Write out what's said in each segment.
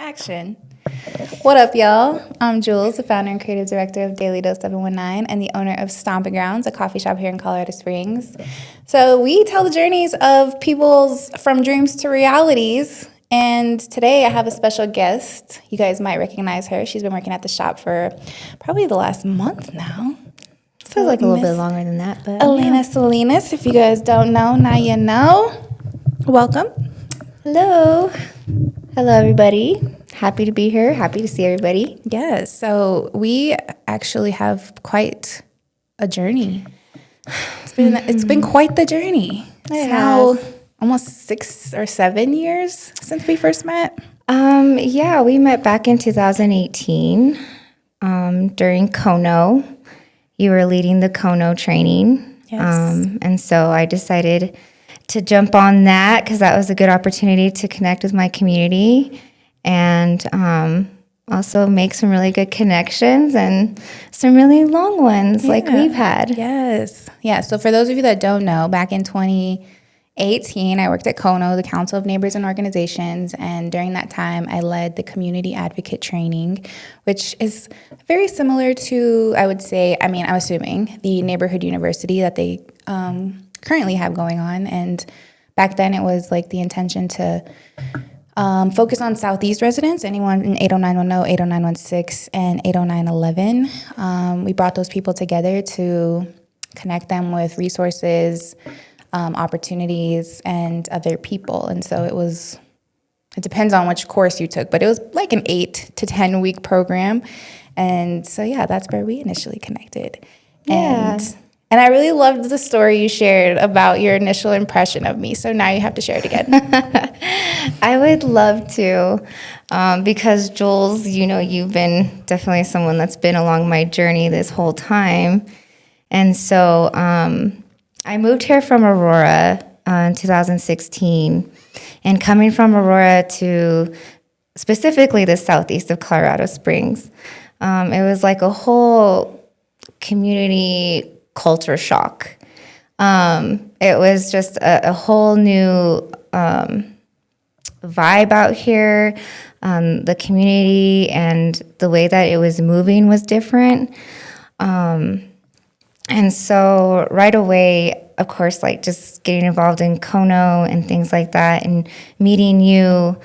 Action. What up, y'all? I'm Jules, the founder and creative director of Daily Dose 719 and the owner of Stompin Groundz, a coffee shop here in Colorado Springs. So we tell the journeys of people's from dreams to realities. And today I have a special guest. You guys might recognize her. She's been working at the shop for probably the last month now. Feels like a little bit longer than that, but Elena Salinas, if you guys don't know, now you know. Welcome. Hello, everybody. Happy to be here. Happy to see everybody. Yes, so we actually have quite a journey. It's been quite the journey. It's now almost 6 or 7 years since we first met. Yeah, we met back in 2018 during Kono. You were leading the Kono training. Yes. And so I decided to jump on that because that was a good opportunity to connect with my community and also make some really good connections and some really long ones like we've had. Yes. Yeah, so for those of you that don't know, back in 2018, I worked at Kono, the Council of Neighbors and Organizations, and during that time, I led the community advocate training, which is very similar to, I would say, I'm assuming, the neighborhood university that they currently have going on. And back then, it was like the intention to focus on Southeast residents, anyone in 80910, 80916, and 80911. We brought those people together to connect them with resources, opportunities, and other people. And so it depends on which course you took, but it was like an 8 to 10 week program. And so, yeah, that's where we initially connected. Yeah. And I really loved the story you shared about your initial impression of me. So now you have to share it again. I would love to, because Jules, you've been definitely someone that's been along my journey this whole time. And so I moved here from Aurora in 2016. And coming from Aurora to specifically the southeast of Colorado Springs, it was like a whole community culture shock. It was just a whole new vibe out here. The community and the way that it was moving was different. And so right away, of course, like just getting involved in Kono and things like that and meeting you,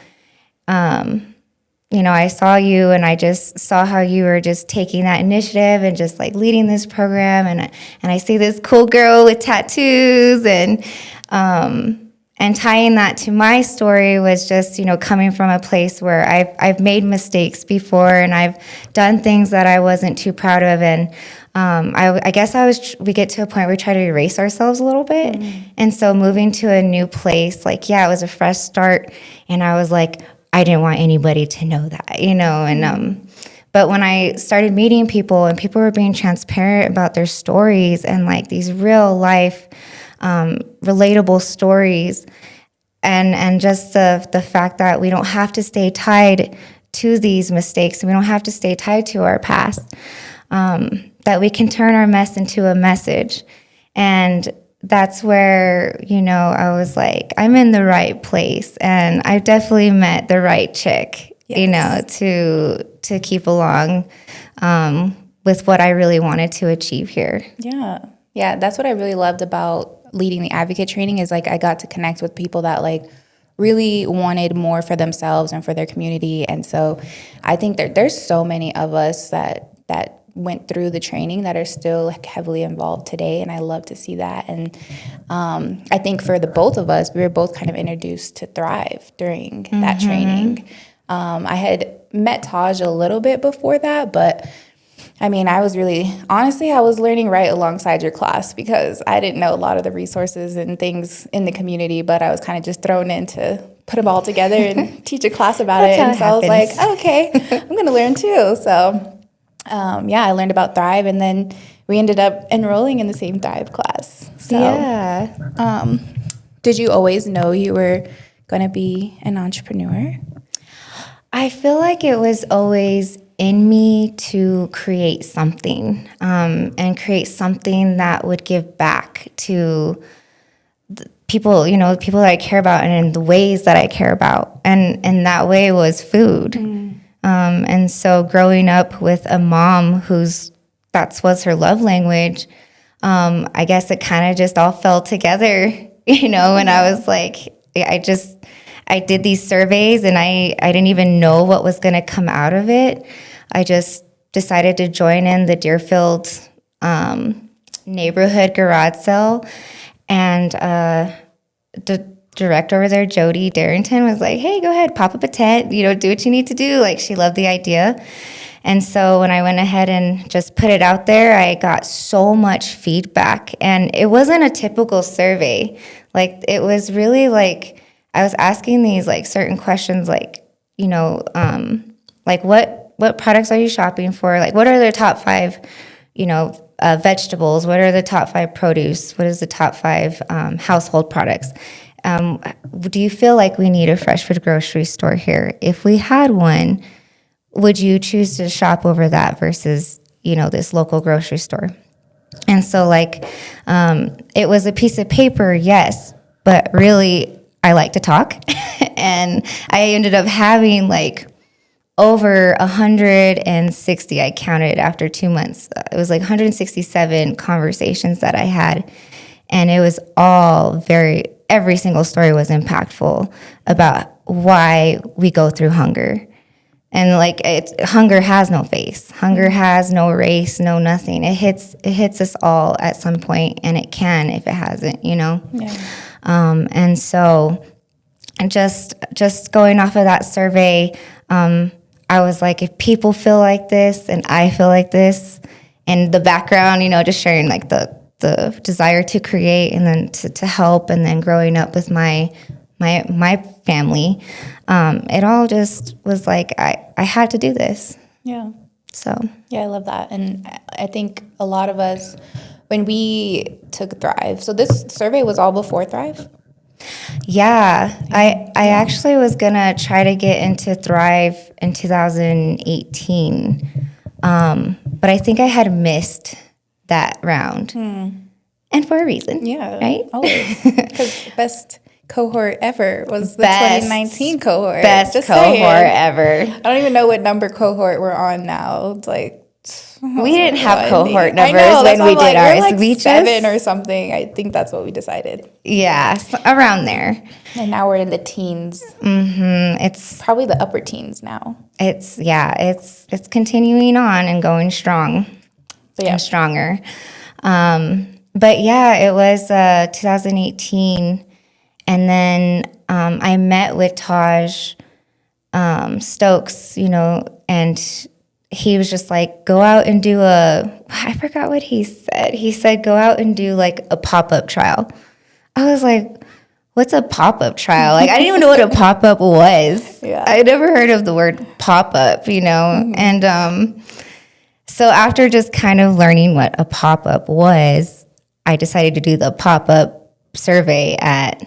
I saw you and I just saw how you were just taking that initiative and just like leading this program. And I see this cool girl with tattoos and tying that to my story was just, coming from a place where I've made mistakes before and I've done things that I wasn't too proud of. And I guess we get to a point where we try to erase ourselves a little bit. Mm-hmm. And so moving to a new place, it was a fresh start. And I was like, I didn't want anybody to know that, but when I started meeting people and people were being transparent about their stories and like these real life, relatable stories and just the fact that we don't have to stay tied to these mistakes and we don't have to stay tied to our past, that we can turn our mess into a message. And that's where, I was like, I'm in the right place and I've definitely met the right chick, yes, to keep along with what I really wanted to achieve here. Yeah. Yeah. That's what I really loved about leading the advocate training is like I got to connect with people that like really wanted more for themselves and for their community. And so I think there's so many of us that went through the training that are still heavily involved today, and I love to see that. And I think for the both of us, we were both kind of introduced to Thrive during that training. I had met Taj a little bit before that, but I was I was learning right alongside your class because I didn't know a lot of the resources and things in the community, but I was kind of just thrown in to put them all together and teach a class about it. And so I was like, okay, I'm going to learn too. So I learned about Thrive, and then we ended up enrolling in the same Thrive class. So, yeah. Did you always know you were going to be an entrepreneur? I feel like it was always in me to create something, and create something that would give back to people, people that I care about and in the ways that I care about. And that way was food. And so growing up with a mom that was her love language, I guess it kind of just all fell together, and I was like, I did these surveys and I didn't even know what was going to come out of it. I just decided to join in the Deerfield neighborhood garage sale. And the director over there, Jody Darrington, was like, hey, go ahead, pop up a tent, do what you need to do. Like, she loved the idea. And so when I went ahead and just put it out there, I got so much feedback. And it wasn't a typical survey. Like, it was really like, I was asking these like certain questions, like, like what products are you shopping for? Like, what are their top 5, vegetables? What are the top 5 produce? What is the top 5 household products? Do you feel like we need a fresh food grocery store here? If we had one, would you choose to shop over that versus, this local grocery store? And so like, it was a piece of paper, yes, but really I like to talk. And I ended up having like over 160, I counted after 2 months. It was like 167 conversations that I had. And it was all every single story was impactful about why we go through hunger. And like, hunger has no face. Hunger has no race, no nothing. It hits us all at some point, and it can if it hasn't, Yeah. And so just going off of that survey, I was like, if people feel like this and I feel like this, and the background, just sharing like the desire to create and then to help, and then growing up with my family, it all just was like, I had to do this. Yeah. So. Yeah, I love that. And I think a lot of us, when we took Thrive, so this survey was all before Thrive? Yeah, I actually was gonna try to get into Thrive in 2018, but I think I had missed that round, and for a reason. Yeah, right? Always, because best cohort ever was the 2019 cohort. Best Just cohort saying. ever. I don't even know what number cohort we're on now. It's like we didn't have cohort numbers when we did ours. We're like we 7 or something. I think that's what we decided. Yeah, around there. And now we're in the teens. It's probably the upper teens now. It's continuing on and going strong, and stronger. But yeah, it was 2018, and then I met with Taj Stokes, and he was just like, go out and do I forgot what he said. He said, go out and do like a pop-up trial. I was like, what's a pop-up trial? Like, I didn't even know what a pop-up was. Yeah. I never heard of the word pop-up, And so after just kind of learning what a pop-up was, I decided to do the pop-up survey at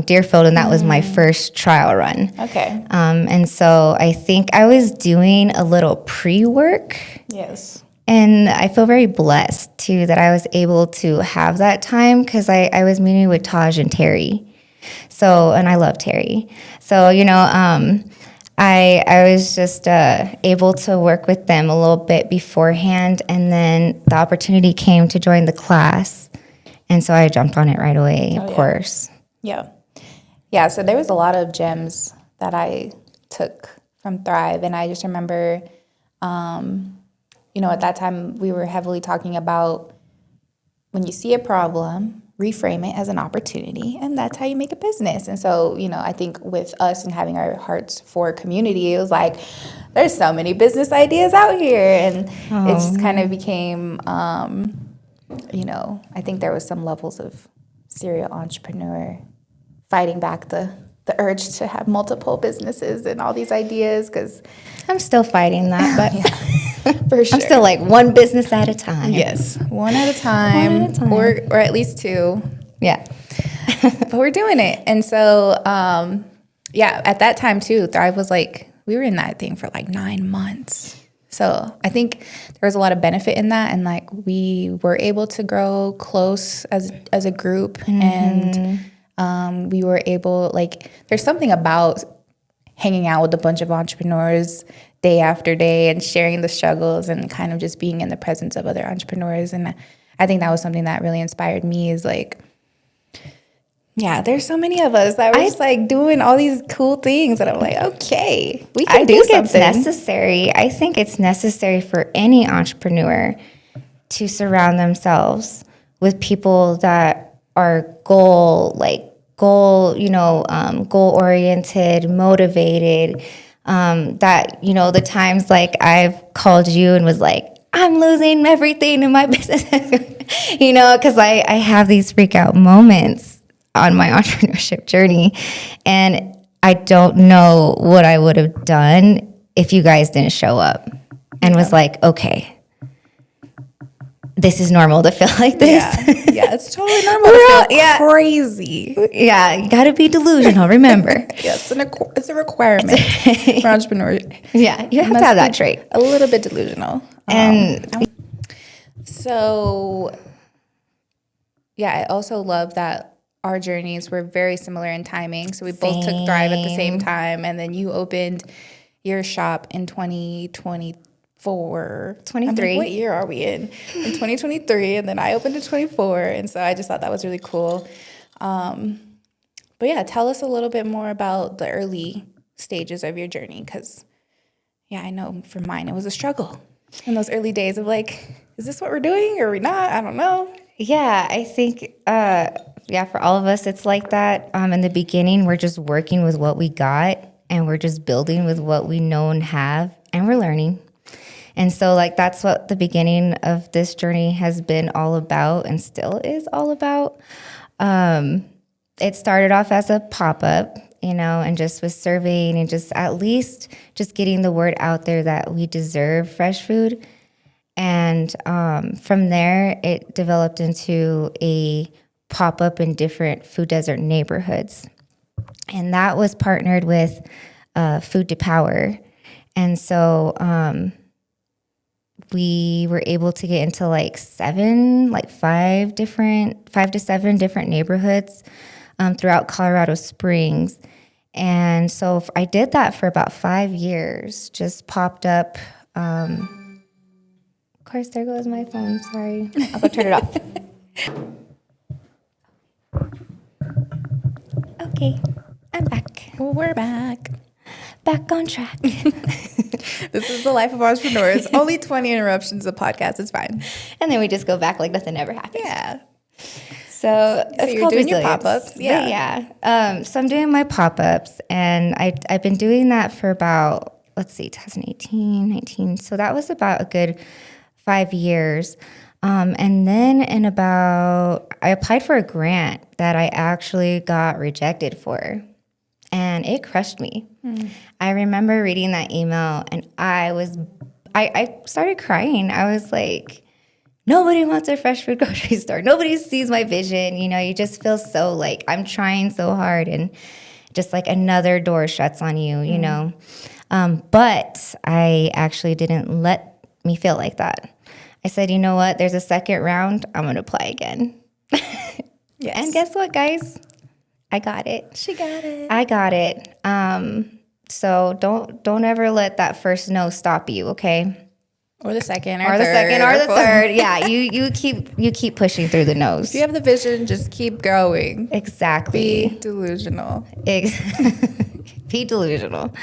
Deerfield, and that was my first trial run. Okay. And so I think I was doing a little pre-work. Yes. And I feel very blessed, too, that I was able to have that time, because I was meeting with Taj and Terry. So, and I love Terry. So, I was just able to work with them a little bit beforehand, and then the opportunity came to join the class. And so I jumped on it right away, of course. Yeah. Yeah, so there was a lot of gems that I took from Thrive. And I just remember, at that time we were heavily talking about when you see a problem, reframe it as an opportunity, and that's how you make a business. And so, I think with us and having our hearts for community, it was like, there's so many business ideas out here. And it just kind of became, I think there was some levels of serial entrepreneur fighting back the urge to have multiple businesses and all these ideas, because I'm still fighting that, but for sure. I'm still like one business at a time. Yes, one at a time, or at least 2. Yeah. But we're doing it. And so, at that time too, Thrive was like, we were in that thing for like 9 months. So I think there was a lot of benefit in that, and like we were able to grow close as a group, and we were able, like, there's something about hanging out with a bunch of entrepreneurs day after day and sharing the struggles and kind of just being in the presence of other entrepreneurs. And I think that was something that really inspired me, is like, yeah, there's so many of us that were just like doing all these cool things. And I'm like, okay, we can do something. It's necessary. I think it's necessary for any entrepreneur to surround themselves with people that are goal oriented, motivated. That, the times like I've called you and was like, I'm losing everything in my business, because I have these freak out moments on my entrepreneurship journey. And I don't know what I would have done if you guys didn't show up and was like, okay, this is normal to feel like this. Yeah, it's totally normal to feel crazy. Yeah, you got to be delusional, remember. Yeah, it's a requirement for entrepreneurs. Yeah, you have to have that trait. A little bit delusional. And so, yeah, I also love that our journeys were very similar in timing. So we both took Thrive at the same time, and then you opened your shop in 2024. 23. I'm like, what year are we in? In 2023, and then I opened in 24, and so I just thought that was really cool. But yeah, tell us a little bit more about the early stages of your journey, because yeah, I know for mine it was a struggle in those early days of like, is this what we're doing or are we not? I don't know. Yeah, I think, for all of us, it's like that. In the beginning, we're just working with what we got, and we're just building with what we know and have, and we're learning. And so, like, that's what the beginning of this journey has been all about, and still is all about. It started off as a pop-up, and just with surveying and just at least just getting the word out there that we deserve fresh food. And from there, it developed into a pop-up in different food desert neighborhoods. And that was partnered with Food to Power. And so we were able to get into five to seven different neighborhoods throughout Colorado Springs. And so I did that for about 5 years, just popped up. Of course, there goes my phone. Sorry. I'll go turn it off. Okay, I'm back. Well, we're back. Back on track. This is the life of entrepreneurs. Only 20 interruptions a podcast. It's fine. And then we just go back like nothing ever happened. Yeah. So you're doing your pop-ups. Yeah. So I'm doing my pop-ups, and I've been doing that for about, 2018, 19. So that was about a good 5 years. And then I applied for a grant that I actually got rejected for. And it crushed me. I remember reading that email, and I started crying. I was like, nobody wants a fresh food grocery store. Nobody sees my vision. You just feel so like I'm trying so hard, and just like another door shuts on you, know. But I actually didn't let me feel like that. I said, you know what? There's a second round. I'm going to apply again. Yes. And guess what, guys? I got it. She got it. I got it. So don't ever let that first no stop you, okay? Or the second, or the third. Yeah, you keep pushing through the no's. If you have the vision, just keep going. Exactly. Be delusional. Be delusional.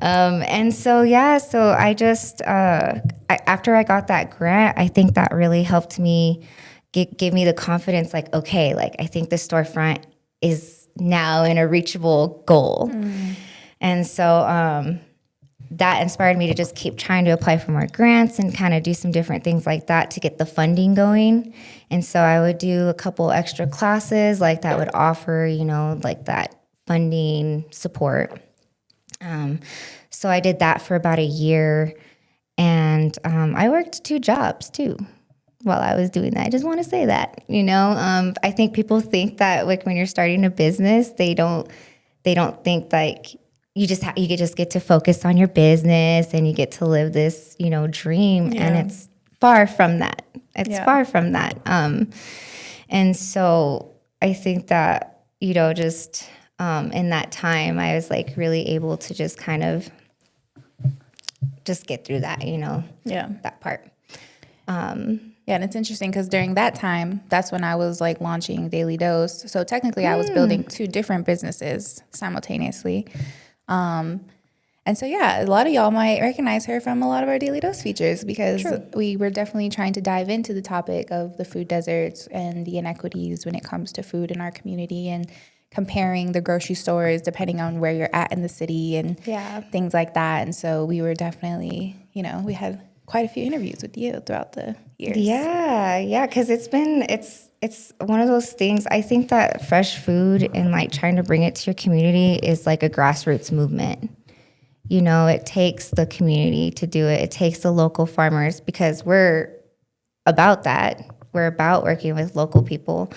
And so I just after I got that grant, I think that really helped me give me the confidence. Like, okay, like I think the storefront is now in a reachable goal. And so that inspired me to just keep trying to apply for more grants and kind of do some different things like that to get the funding going. And so I would do a couple extra classes like that would offer, like that funding support. So I did that for about a year, and I worked 2 jobs too while I was doing that. I just want to say that, I think people think that like when you're starting a business, they don't think like you just get to focus on your business and you get to live this, dream. Yeah. And it's far from that. It's Yeah. far from that. And so I think that, just in that time, I was like really able to just kind of just get through that, Yeah. that part. Yeah, and it's interesting because during that time, that's when I was like launching Daily Dose. So technically, I was building 2 different businesses simultaneously. And so, yeah, a lot of y'all might recognize her from a lot of our Daily Dose features because we were definitely trying to dive into the topic of the food deserts and the inequities when it comes to food in our community and comparing the grocery stores depending on where you're at in the city and things like that. And so we were definitely, we had quite a few interviews with you throughout the years. Yeah, because it's one of those things. I think that fresh food and like trying to bring it to your community is like a grassroots movement. It takes the community to do it. It takes the local farmers because we're about that. We're about working with local people.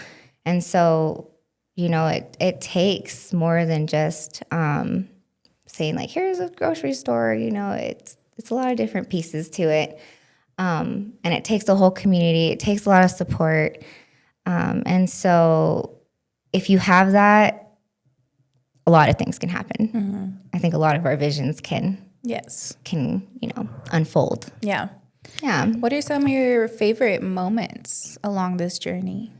And so, it takes more than just saying like, here's a grocery store, it's a lot of different pieces to it. And it takes the whole community. It takes a lot of support. And so if you have that, a lot of things can happen. Mm-hmm. I think a lot of our visions can unfold. Yeah. Yeah. What are some of your favorite moments along this journey?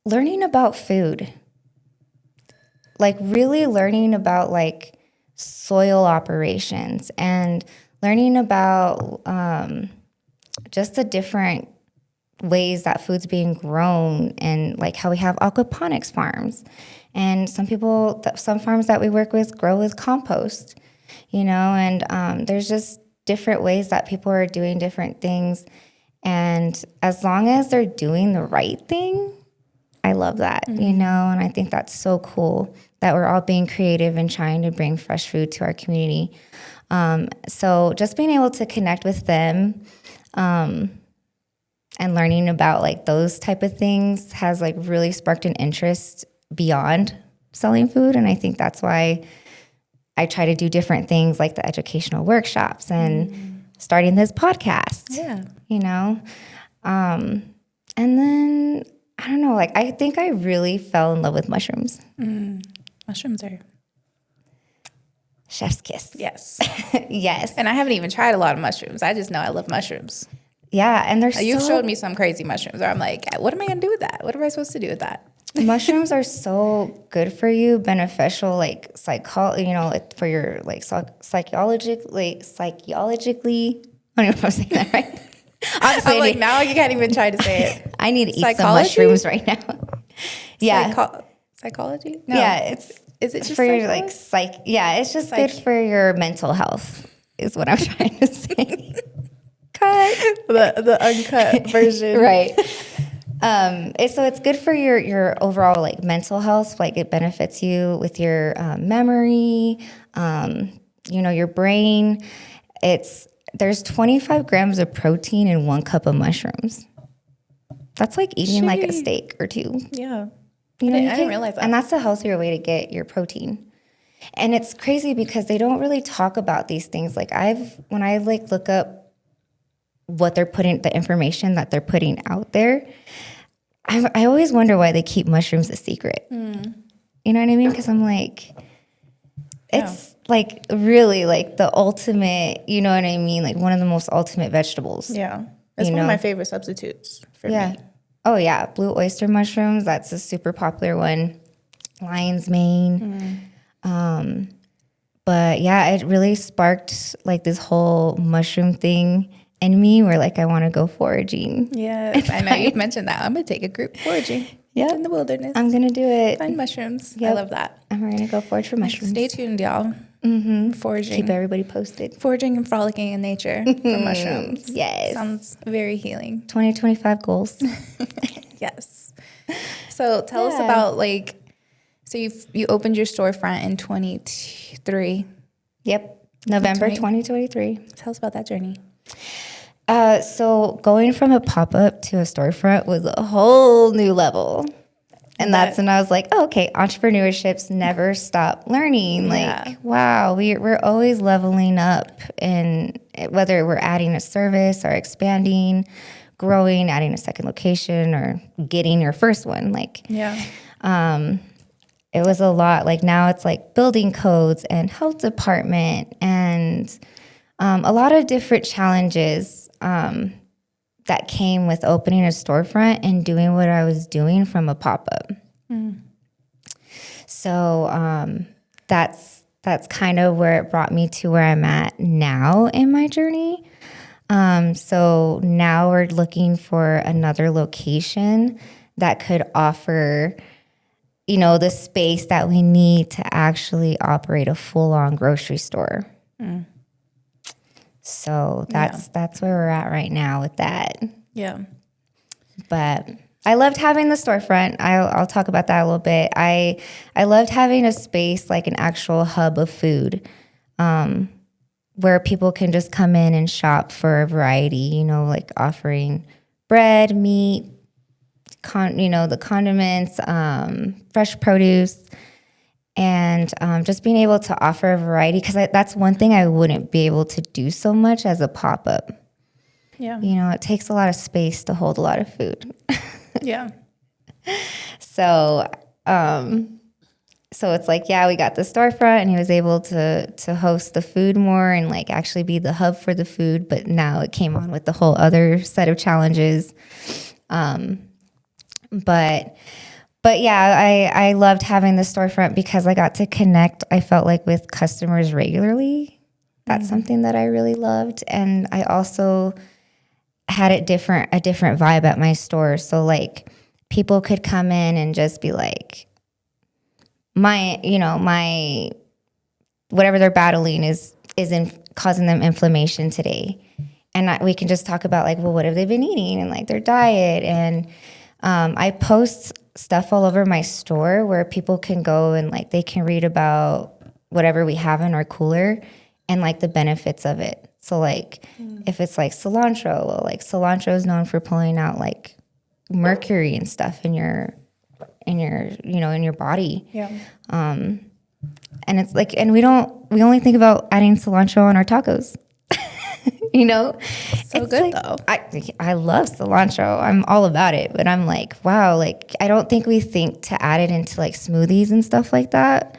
Learning about food. Like really learning about like soil operations and learning about just the different ways that food's being grown and like how we have aquaponics farms. And some farms that we work with grow with compost, and there's just different ways that people are doing different things. And as long as they're doing the right thing, I love that, and I think that's so cool that we're all being creative and trying to bring fresh food to our community. So just being able to connect with them and learning about like those type of things has like really sparked an interest beyond selling food. And I think that's why I try to do different things like the educational workshops and starting this podcast. Yeah. And then I don't know, like I think I really fell in love with mushrooms. Mushrooms are chef's kiss. yes. Yes. And I haven't even tried a lot of mushrooms. I just know I love mushrooms. Yeah, and You've showed me some crazy mushrooms where I'm like, what am I going to do with that? What am I supposed to do with that? Mushrooms are so good for you, beneficial, like for your like psychologically. I don't know if I'm saying that right. I'm like, now you can't even try to say it. I need to eat some mushrooms right now. Yeah, psychology. No. Yeah, is it just for your like psych? Yeah, it's just good for your mental health. Is what I'm trying to say. Cut the uncut version, right? So it's good for your overall like mental health. Like it benefits you with your memory, your brain. There's 25 grams of protein in 1 cup of mushrooms. That's like eating like a steak or 2. Yeah, I didn't realize that. And that's a healthier way to get your protein. And it's crazy because they don't really talk about these things. Like when I like look up what they're putting, the information that they're putting out there, I always wonder why they keep mushrooms a secret. You know what I mean? Because I'm like, it's like really like the ultimate, you know what I mean? Like one of the most ultimate vegetables. Yeah. It's one of my favorite substitutes for me. Oh yeah. Blue oyster mushrooms. That's a super popular one. Lion's mane. But yeah, it really sparked like this whole mushroom thing in me where like I want to go foraging. Yes, I know you've mentioned that. I'm going to take a group foraging in the wilderness. I'm going to do it. Find mushrooms. Yep. I love that. And we're going to go forage for mushrooms. Stay tuned, y'all. Foraging. Keep everybody posted. Foraging and frolicking in nature for mushrooms. Yes. Sounds very healing. 2025 goals. Yes. So tell us about like, so you opened your storefront in 23. Yep. November 2023. Tell us about that journey. So going from a pop-up to a storefront was a whole new level. And that's when I was like, oh, okay, entrepreneurships never stop learning. Like, wow, we're always leveling up, and whether we're adding a service or expanding, growing, adding a second location, or getting your first one. Like, it was a lot. Like now it's like building codes and health department and a lot of different challenges that came with opening a storefront and doing what I was doing from a pop-up. So that's kind of where it brought me to where I'm at now in my journey. So now we're looking for another location that could offer, the space that we need to actually operate a full-on grocery store. So that's where we're at right now with that. Yeah. But I loved having the storefront. I'll talk about that a little bit. I loved having a space, like an actual hub of food, where people can just come in and shop for a variety, like offering bread, meat, the condiments, fresh produce, and just being able to offer a variety, because that's one thing I wouldn't be able to do so much as a pop-up. Yeah. It takes a lot of space to hold a lot of food. Yeah. So it's like, we got the storefront, and he was able to host the food more and like actually be the hub for the food. But now it came on with the whole other set of challenges. But yeah, I loved having the storefront because I got to connect, I felt like, with customers regularly. That's something that I really loved. And I also had a different vibe at my store. So like people could come in and just be like, my whatever they're battling is causing them inflammation today. And we can just talk about like, well, what have they been eating and like their diet. And I post stuff all over my store where people can go and like they can read about whatever we have in our cooler and like the benefits of it. So like if it's like cilantro, well, like cilantro is known for pulling out like mercury and stuff in your body. Yeah. And it's like, and we only think about adding cilantro on our tacos. So it's good, like, though. I love cilantro. I'm all about it. But I'm like, wow, like I don't think we think to add it into like smoothies and stuff like that,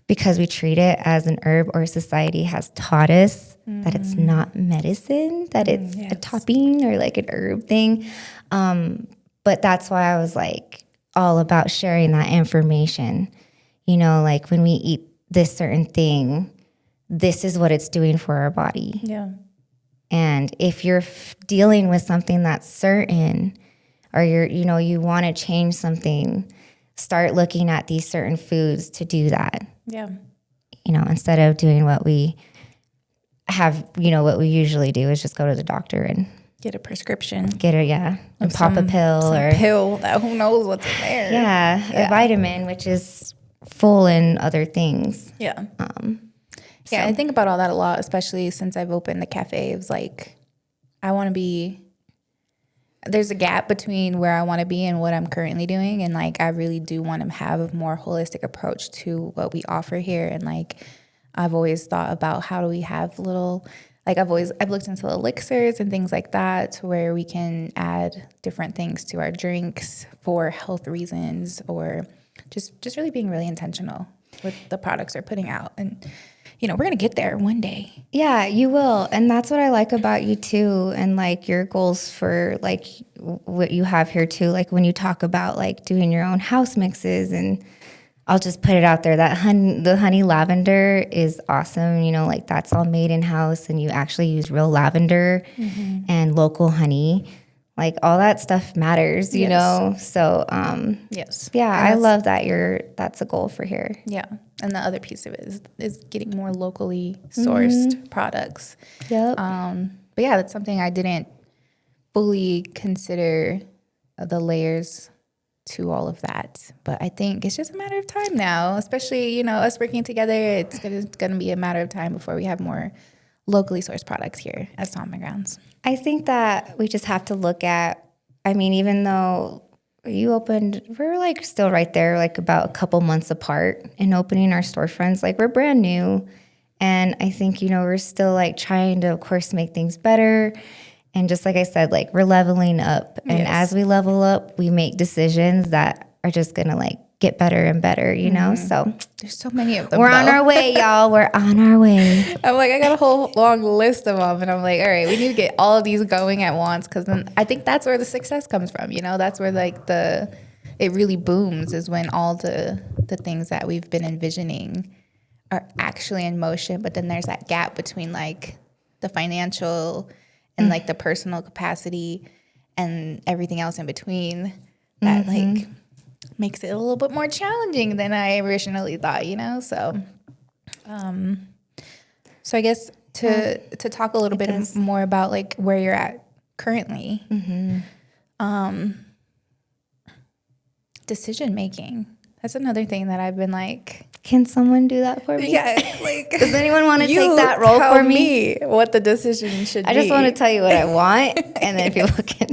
because we treat it as an herb, or society has taught us that it's not medicine, that it's a topping or like an herb thing. But that's why I was like all about sharing that information. Like when we eat this certain thing, this is what it's doing for our body. Yeah. And if you're dealing with something that's certain, or you want to change something, start looking at these certain foods to do that. Yeah. Instead of doing what we have, what we usually do is just go to the doctor and Get a prescription. And pop a pill or pill that who knows what's in there. a vitamin, which is full in other things. Yeah. I think about all that a lot, especially since I've opened the cafe. It was like, there's a gap between where I want to be and what I'm currently doing. And like, I really do want to have a more holistic approach to what we offer here. And like, I've always thought about how do we have I've looked into elixirs and things like that to where we can add different things to our drinks for health reasons, or just really being really intentional with the products we're putting out. And we're going to get there one day. Yeah, you will. And that's what I like about you too. And like your goals for like what you have here too. Like when you talk about like doing your own house mixes, and I'll just put it out there that the honey lavender is awesome. Like that's all made in house, and you actually use real lavender and local honey. Like all that stuff matters, you know? So, yes. Yeah, I love that that's a goal for here. Yeah. And the other piece of it is getting more locally sourced products. Yep. But yeah, that's something I didn't fully consider, the layers to all of that. But I think it's just a matter of time now, especially, us working together. It's going to be a matter of time before we have more locally sourced products here at Stompin Groundz. I think that we just have to look at, even though we're like still right there, like about a couple months apart in opening our storefronts. Like we're brand new. And I think, we're still like trying to, of course, make things better. And just like I said, like we're leveling up. And Yes. as we level up, we make decisions that are just going to like get better and better, So There's so many of them. we're on our way, y'all. We're on our way. I'm like, I got a whole long list of them, and I'm like, all right, we need to get all of these going at once, because then I think that's where the success comes from. That's where like it really booms, is when all the things that we've been envisioning are actually in motion. But then there's that gap between like the financial and like the personal capacity and everything else in between that like makes it a little bit more challenging than I originally thought, So, so I guess to talk a little bit more about like where you're at currently, decision making. That's another thing that I've been like, can someone do that for me? yeah, like, does anyone want to take that role for me? What the decision should be. I just want to tell you what I want, and then people can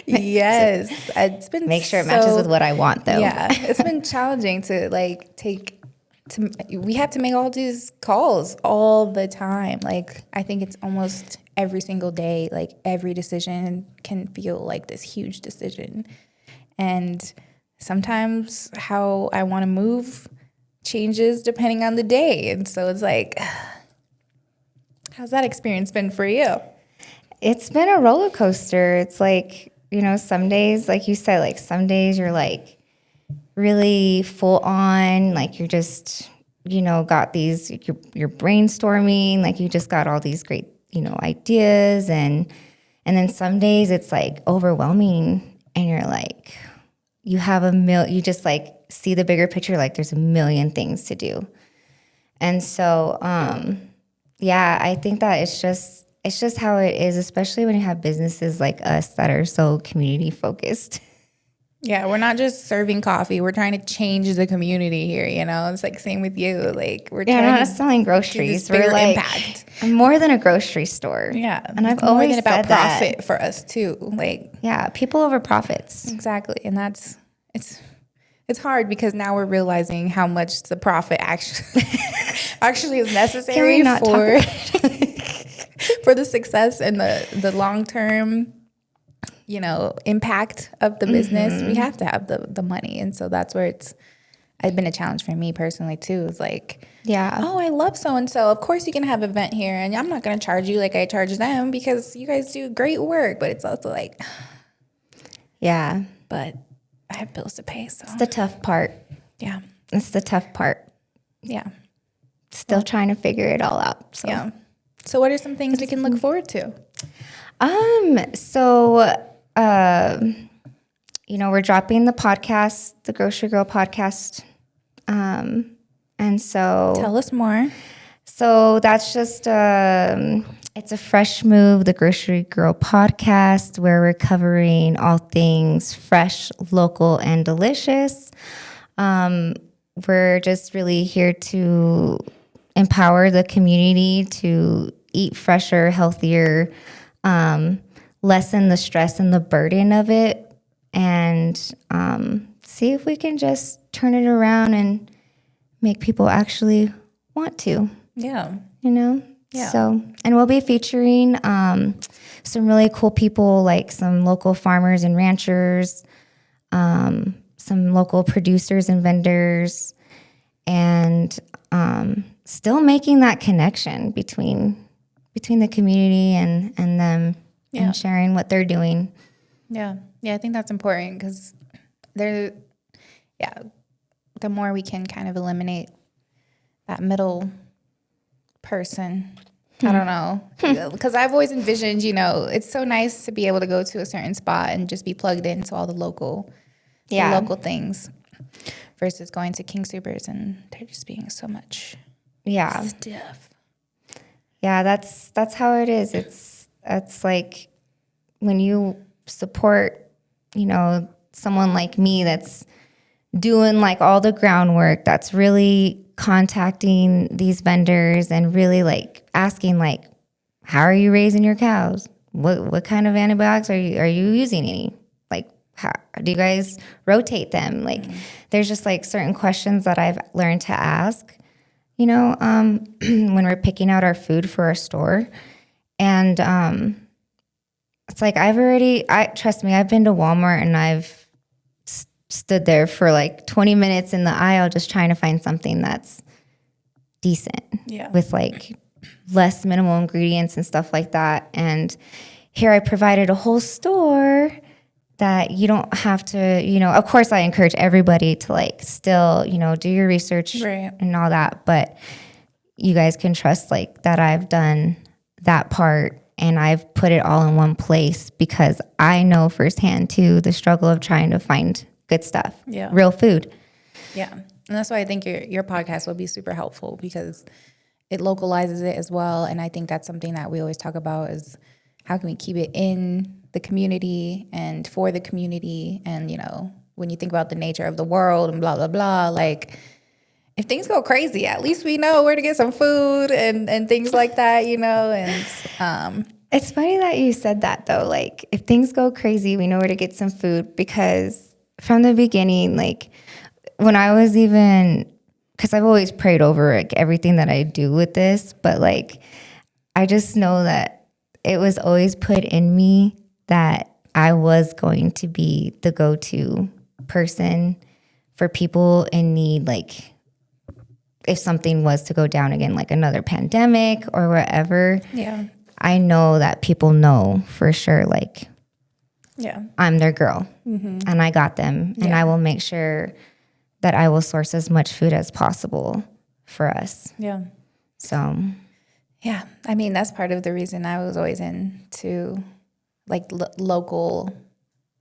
yes, it's been make sure it matches with what I want, though. Yeah, it's been challenging to like we have to make all these calls all the time. Like I think it's almost every single day. Like every decision can feel like this huge decision, and sometimes how I want to move changes depending on the day. And so it's like, how's that experience been for you? It's been a roller coaster. It's like, some days, like you said, like some days you're like really full on, like you're just, got these, you're brainstorming, like you just got all these great, ideas. And then some days it's like overwhelming, and you're like, you have you just like see the bigger picture, like there's a million things to do. And so, I think that it's just how it is, especially when you have businesses like us that are so community focused. Yeah, we're not just serving coffee. We're trying to change the community here, It's like same with you. Like we're trying not to selling groceries. We're like impact. More than a grocery store. Yeah, and I've more always than about said that. profit for us too. Like people over profits. Exactly, and it's hard because now we're realizing how much the profit actually is necessary for the success and the long term, impact of the business. We have to have the money, and so that's where it's been a challenge for me personally too. It's like, oh, I love so and so. Of course, you can have an event here, and I'm not going to charge you like I charge them because you guys do great work. But it's also like, but I have bills to pay, so it's the tough part. Yeah, it's the tough part. Yeah, still trying to figure it all out. So. Yeah. So what are some things we can look forward to? We're dropping the podcast, the Grocery Girl podcast. And so tell us more. So that's just it's a fresh move, the Grocery Girl podcast, where we're covering all things fresh, local, and delicious. We're just really here to empower the community to eat fresher, healthier, lessen the stress and the burden of it, and see if we can just turn it around and make people actually want to. Yeah. Yeah. So, and we'll be featuring some really cool people, like some local farmers and ranchers, some local producers and vendors, and still making that connection between the community and them, and sharing what they're doing. Yeah. I think that's important because the more we can kind of eliminate that middle person. I don't know, because I've always envisioned, it's so nice to be able to go to a certain spot and just be plugged into all the local things versus going to King Supers and there just being so much stuff. Yeah, that's how it is. It's like when you support, someone like me that's doing like all the groundwork, that's really contacting these vendors and really like asking like, how are you raising your cows? What kind of antibiotics are you using? Any? Like, How do you guys rotate them? Like, there's just like certain questions that I've learned to ask, when we're picking out our food for our store. And it's like trust me, I've been to Walmart and I've stood there for like 20 minutes in the aisle just trying to find something that's decent with like less minimal ingredients and stuff like that. And here I provided a whole store that you don't have to, of course I encourage everybody to like still, do your research and all that. But you guys can trust like that I've done that part and I've put it all in one place because I know firsthand too the struggle of trying to find good stuff, real food. Yeah. And that's why I think your podcast will be super helpful because it localizes it as well. And I think that's something that we always talk about is how can we keep it in the community and for the community. And, when you think about the nature of the world and blah, blah, blah, like if things go crazy, at least we know where to get some food and things like that, and it's funny that you said that though. Like if things go crazy, we know where to get some food because from the beginning, like when I was because I've always prayed over like everything that I do with this, but like I just know that it was always put in me that I was going to be the go-to person for people in need, like if something was to go down again, like another pandemic or whatever. Yeah. I know that people know for sure, like, I'm their girl and I got them and I will make sure that I will source as much food as possible for us. Yeah. So. Yeah. I mean, that's part of the reason I was always into like local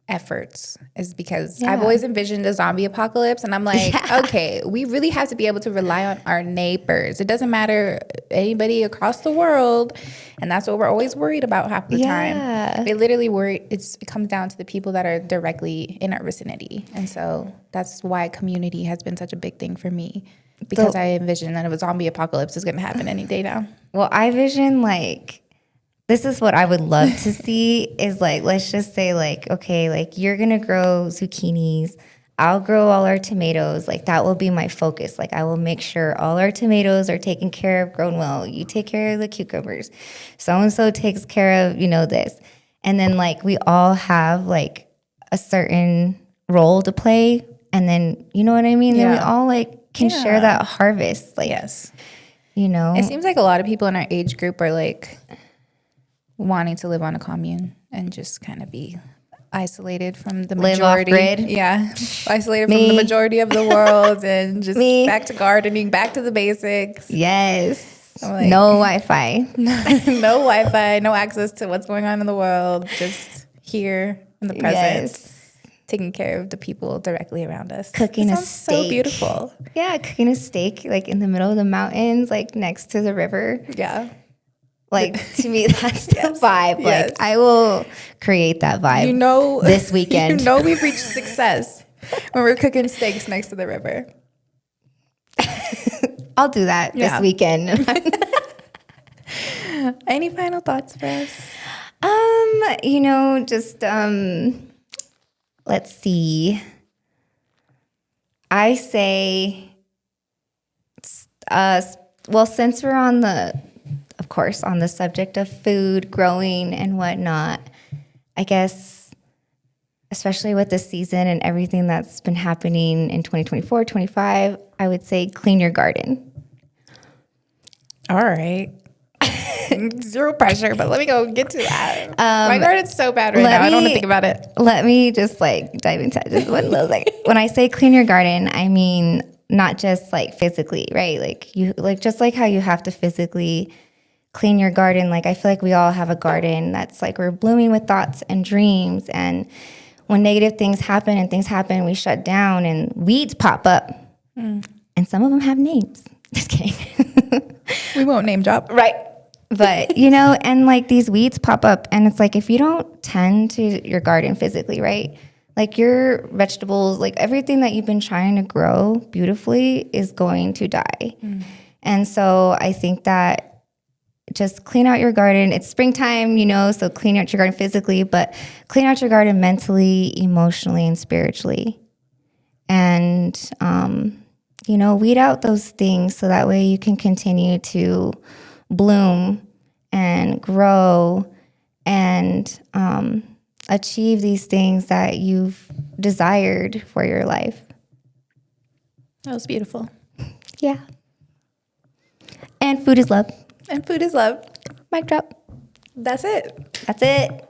efforts is because I've always envisioned a zombie apocalypse and I'm like, okay, we really have to be able to rely on our neighbors. It doesn't matter anybody across the world. And that's what we're always worried about half the time. They literally worry. It comes down to the people that are directly in our vicinity. And so that's why community has been such a big thing for me because I envision that a zombie apocalypse is going to happen any day now. Well, I vision like, this is what I would love to see is like, let's just say like, okay, like you're going to grow zucchinis. I'll grow all our tomatoes. Like that will be my focus. Like I will make sure all our tomatoes are taken care of, grown well. You take care of the cucumbers. So-and-so takes care of, this. And then like we all have like a certain role to play. And then, you know what I mean? Then we all like can share that harvest. Like, It seems like a lot of people in our age group are like wanting to live on a commune and just kind of be isolated from the majority. Live off grid. Yeah. Isolated from the majority of the world and just back to gardening, back to the basics. Yes. Like, no Wi-Fi. No Wi-Fi, no access to what's going on in the world. Just here in the present. Taking care of the people directly around us. Cooking a steak. So beautiful. Yeah, cooking a steak like in the middle of the mountains, like next to the river. Yeah. Like to me, that's the vibe. Like I will create that vibe. This weekend. We've reached success when we're cooking steaks next to the river. I'll do that this weekend. Any final thoughts for us? Let's see. I say, since we're on the subject of food, growing and whatnot, I guess, especially with this season and everything that's been happening in 2024, 25, I would say clean your garden. All right. Zero pressure, but let me go get to that. My garden's so bad right now. I don't want to think about it. Let me just dive into just one little second. When I say clean your garden, I mean not just physically, right? Just like how you have to physically clean your garden. Like I feel like we all have a garden that's we're blooming with thoughts and dreams. And when negative things happen, we shut down and weeds pop up. And some of them have names. Just kidding. We won't name drop. Right. But, and these weeds pop up and it's if you don't tend to your garden physically, right? Your vegetables, everything that you've been trying to grow beautifully is going to die. And so I think that just clean out your garden. It's springtime, so clean out your garden physically, but clean out your garden mentally, emotionally, and spiritually. And, weed out those things so that way you can continue to bloom and grow and achieve these things that you've desired for your life. That was beautiful. Yeah. And food is love. And food is love. Mic drop. That's it. That's it.